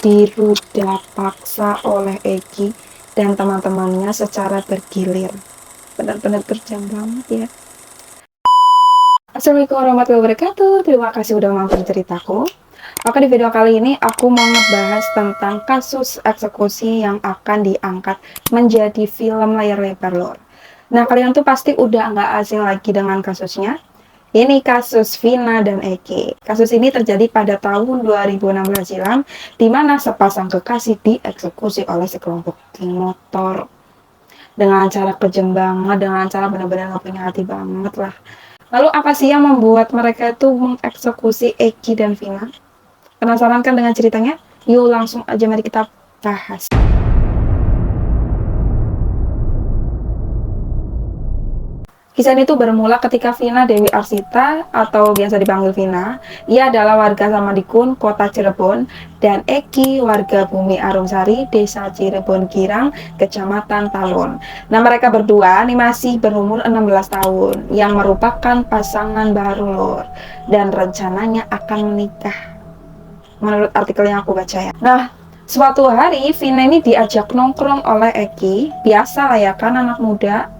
diruda paksa oleh Egi dan teman-temannya secara bergilir. Benar-benar kejam banget ya. Assalamualaikum warahmatullahi wabarakatuh. Terima kasih udah nonton ceritaku. Maka di video kali ini aku mau ngebahas tentang kasus eksekusi yang akan diangkat menjadi film layar lebar lor. Nah, kalian tuh pasti udah nggak asing lagi dengan kasusnya. Ini kasus Vina dan Eki. Kasus ini terjadi pada tahun 2016 silam, di mana sepasang kekasih dieksekusi oleh sekelompok geng motor. Dengan cara kejam banget, dengan cara benar-benar gak punya hati banget lah. Lalu apa sih yang membuat mereka itu mengeksekusi Eki dan Vina? Penasaran kan dengan ceritanya? Yuk langsung aja mari kita bahas. Kisah ini tuh bermula ketika Vina Dewi Arsita atau biasa dipanggil Vina. Ia adalah warga Samadikun, Kota Cirebon, dan Eki warga Bumi Arumsari, Desa Cirebon Girang, Kecamatan Talun. Nah, mereka berdua nih masih berumur 16 tahun, yang merupakan pasangan baru lor, dan rencananya akan menikah. Menurut artikel yang aku baca ya. Nah, suatu hari Vina ini diajak nongkrong oleh Eki, biasa lah ya kan anak muda,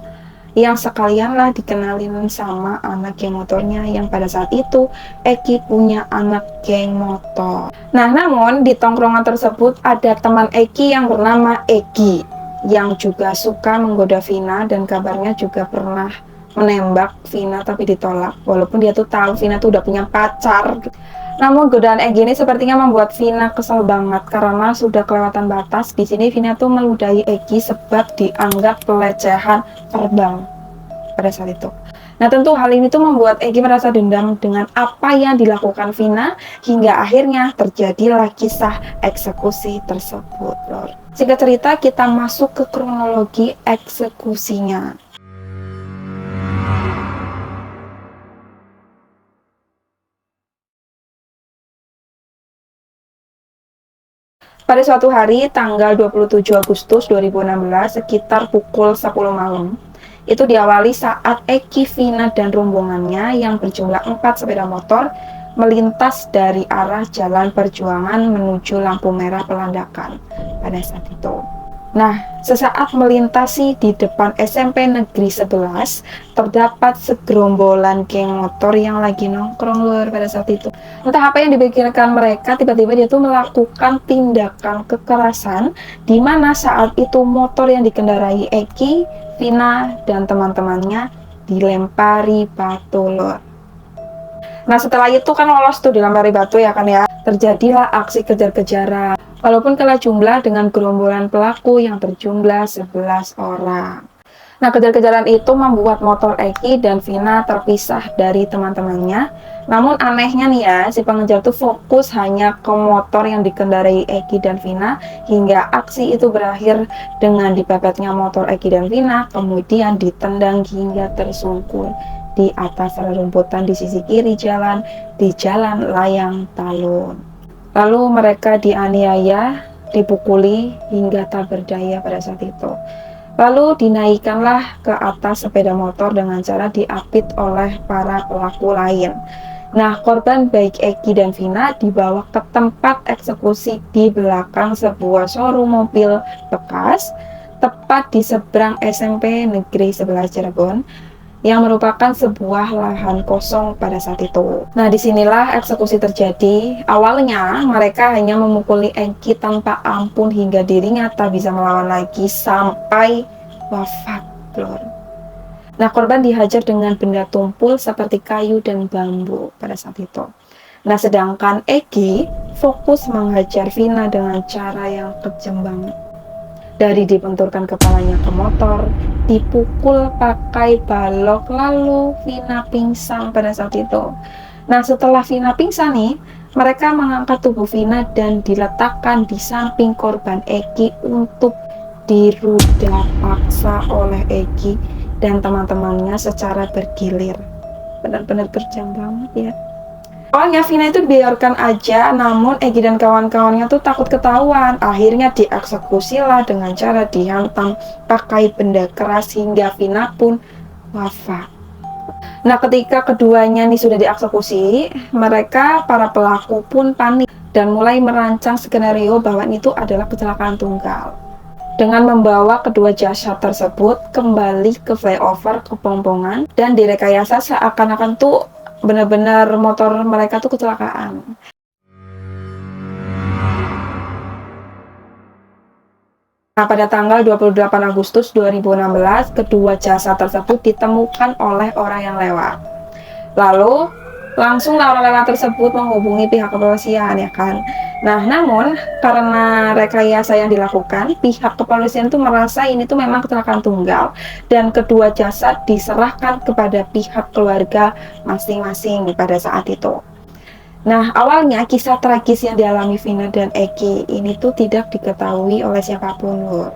yang sekalian lah dikenalin sama anak geng motornya yang pada saat itu Eki punya anak geng motor. Nah, namun di tongkrongan tersebut ada teman Eki yang bernama Egi yang juga suka menggoda Vina dan kabarnya juga pernah menembak Vina tapi ditolak walaupun dia tuh tahu Vina tuh udah punya pacar. Namun godaan Egi ini sepertinya membuat Vina kesel banget karena sudah kelewatan batas. Di sini Vina tuh meludahi Egi sebab dianggap pelecehan verbal pada saat itu. Nah, tentu hal ini tuh membuat Egi merasa dendam dengan apa yang dilakukan Vina hingga akhirnya terjadilah kisah eksekusi tersebut, lor. Singkat cerita, kita masuk ke kronologi eksekusinya. Pada suatu hari, tanggal 27 Agustus 2016, sekitar pukul 10 malam, itu diawali saat Eki, Vina, dan rombongannya yang berjumlah 4 sepeda motor melintas dari arah Jalan Perjuangan menuju lampu merah Pelandakan pada saat itu. Nah, sesaat melintasi di depan SMP Negeri 11, terdapat segerombolan geng motor yang lagi nongkrong luar pada saat itu. Entah apa yang dipikirkan mereka, tiba-tiba dia tuh melakukan tindakan kekerasan, di mana saat itu motor yang dikendarai Eki, Vina, dan teman-temannya dilempari batu lor. Nah, setelah itu kan lolos tuh dilempari batu ya kan ya. Terjadilah aksi kejar-kejaran. Walaupun kalah jumlah dengan gerombolan pelaku yang berjumlah 11 orang. Nah, kejar-kejaran itu membuat motor Eki dan Vina terpisah dari teman-temannya. Namun anehnya nih ya, si pengejar tuh fokus hanya ke motor yang dikendarai Eki dan Vina hingga aksi itu berakhir dengan dipepetnya motor Eki dan Vina, kemudian ditendang hingga tersungkur di atas rerumputan di sisi kiri jalan, di Jalan Layang Talun. Lalu mereka dianiaya, dipukuli hingga tak berdaya pada saat itu. Lalu dinaikkanlah ke atas sepeda motor dengan cara diapit oleh para pelaku lain. Nah, korban baik Eki dan Vina dibawa ke tempat eksekusi di belakang sebuah showroom mobil bekas, tepat di seberang SMP Negeri 11 Cirebon, yang merupakan sebuah lahan kosong pada saat itu. Nah, disinilah eksekusi terjadi. Awalnya mereka hanya memukuli Eki tanpa ampun hingga dirinya tak bisa melawan lagi sampai wafat, lor. Nah, korban dihajar dengan benda tumpul seperti kayu dan bambu pada saat itu. Nah, sedangkan Eki fokus menghajar Vina dengan cara yang kejam banget. Dari dibenturkan kepalanya ke motor, dipukul pakai balok, lalu Vina pingsan pada saat itu. Nah, setelah Vina pingsan nih, mereka mengangkat tubuh Vina dan diletakkan di samping korban Eki untuk diruda paksa oleh Eki dan teman-temannya secara bergilir. Benar-benar kejam banget ya. Awalnya Vina itu dibiarkan aja, namun Egi dan kawan-kawannya tuh takut ketahuan. Akhirnya dieksekusi lah dengan cara dihantam pakai benda keras hingga Vina pun wafat. Nah, ketika keduanya nih sudah dieksekusi, mereka para pelaku pun panik dan mulai merancang skenario bahwa itu adalah kecelakaan tunggal. Dengan membawa kedua jasad tersebut kembali ke flyover Kepompongan dan direkayasa seakan-akan tuh benar-benar motor mereka tuh kecelakaan. Nah, pada tanggal 28 Agustus 2016, kedua jasad tersebut ditemukan oleh orang yang lewat. Lalu, langsung orang lewat tersebut menghubungi pihak kepolisian, ya kan? Nah, namun, karena rekayasa yang dilakukan, pihak kepolisian itu merasa ini tuh memang kecelakaan tunggal, dan kedua jasad diserahkan kepada pihak keluarga masing-masing pada saat itu. Nah, awalnya kisah tragis yang dialami Vina dan Eki ini tuh tidak diketahui oleh siapapun, Lur.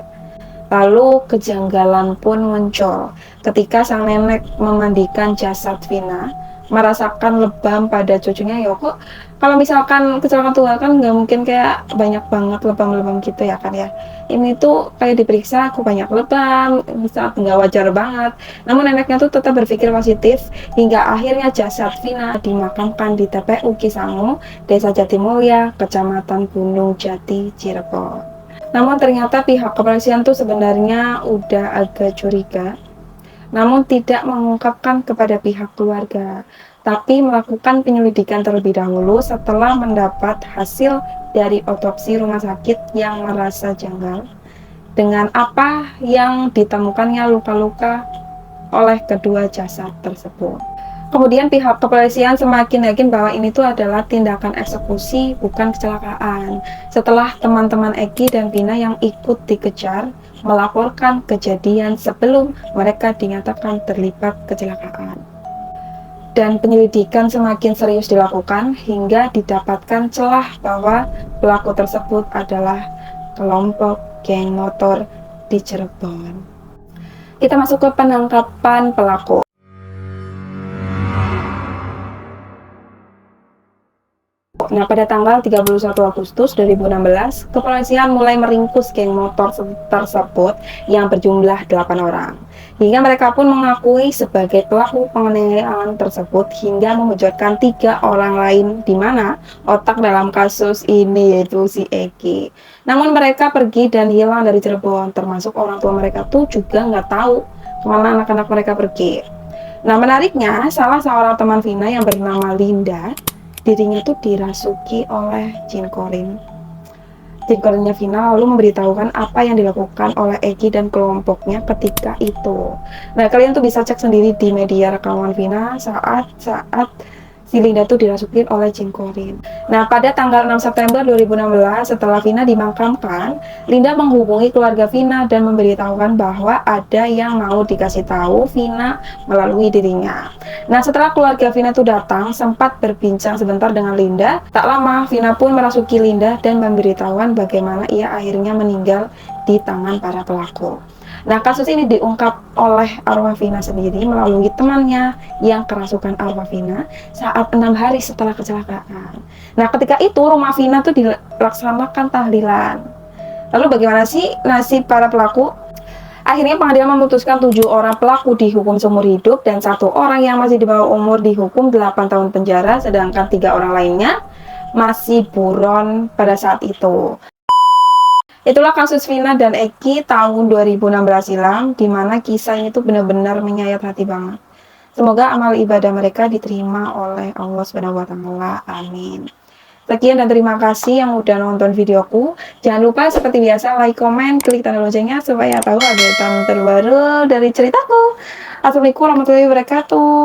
Lalu kejanggalan pun muncul ketika sang nenek memandikan jasad Vina, merasakan lebam pada cucunya. Ya kok kalau misalkan kecelakaan tunggal kan nggak mungkin kayak banyak banget lebam-lebam gitu ya kan ya. Ini tuh kayak diperiksa aku banyak lebam, sangat nggak wajar banget. Namun neneknya tuh tetap berpikir positif hingga akhirnya jasad Vina dimakamkan di TPU Kisangu, Desa Jatimulya, Kecamatan Gunung Jati, Cirebon. Namun ternyata pihak kepolisian tuh sebenarnya udah agak curiga, namun tidak mengungkapkan kepada pihak keluarga, tapi melakukan penyelidikan terlebih dahulu setelah mendapat hasil dari otopsi rumah sakit yang merasa janggal dengan apa yang ditemukannya luka-luka oleh kedua jasad tersebut. Kemudian pihak kepolisian semakin yakin bahwa ini tuh adalah tindakan eksekusi, bukan kecelakaan. Setelah teman-teman Eki dan Vina yang ikut dikejar melaporkan kejadian sebelum mereka dinyatakan terlibat kecelakaan. Dan penyelidikan semakin serius dilakukan hingga didapatkan celah bahwa pelaku tersebut adalah kelompok geng motor di Cirebon. Kita masuk ke penangkapan pelaku. Nah, pada tanggal 31 Agustus 2016, kepolisian mulai meringkus geng motor tersebut yang berjumlah 8 orang. Hingga mereka pun mengakui sebagai pelaku penganiayaan tersebut hingga memujudkan 3 orang lain di mana otak dalam kasus ini yaitu si Eki. Namun mereka pergi dan hilang dari Cirebon, termasuk orang tua mereka tuh juga nggak tahu kemana anak-anak mereka pergi. Nah, menariknya, salah seorang teman Vina yang bernama Linda, dirinya tuh dirasuki oleh jin korin. Jin korinnya Vina lalu memberitahukan apa yang dilakukan oleh Eki dan kelompoknya ketika itu. Nah, kalian tuh bisa cek sendiri di media rekaman Vina saat si Linda tuh dirasukin oleh jin korin. Nah, pada tanggal 6 September 2016, setelah Vina dimakamkan, Linda menghubungi keluarga Vina dan memberitahukan bahwa ada yang mau dikasih tahu Vina melalui dirinya. Nah, setelah keluarga Vina tuh datang, sempat berbincang sebentar dengan Linda. Tak lama, Vina pun merasuki Linda dan memberitahukan bagaimana ia akhirnya meninggal di tangan para pelaku. Nah, kasus ini diungkap oleh arwah Vina sendiri melalui temannya yang kerasukan arwah Vina saat 6 hari setelah kecelakaan. Nah, ketika itu rumah Vina tuh dilaksanakan tahlilan. Lalu bagaimana sih nasib para pelaku? Akhirnya pengadilan memutuskan 7 orang pelaku dihukum seumur hidup dan 1 orang yang masih di bawah umur dihukum 8 tahun penjara, sedangkan 3 orang lainnya masih buron pada saat itu. Itulah kasus Vina dan Eki tahun 2016 silam, di mana kisah ini tuh benar-benar menyayat hati banget. Semoga amal ibadah mereka diterima oleh Allah SWT. Amin. Sekian dan terima kasih yang udah nonton videoku. Jangan lupa seperti biasa like, komen, klik tanda loncengnya supaya tahu update terbaru dari ceritaku. Assalamualaikum warahmatullahi wabarakatuh.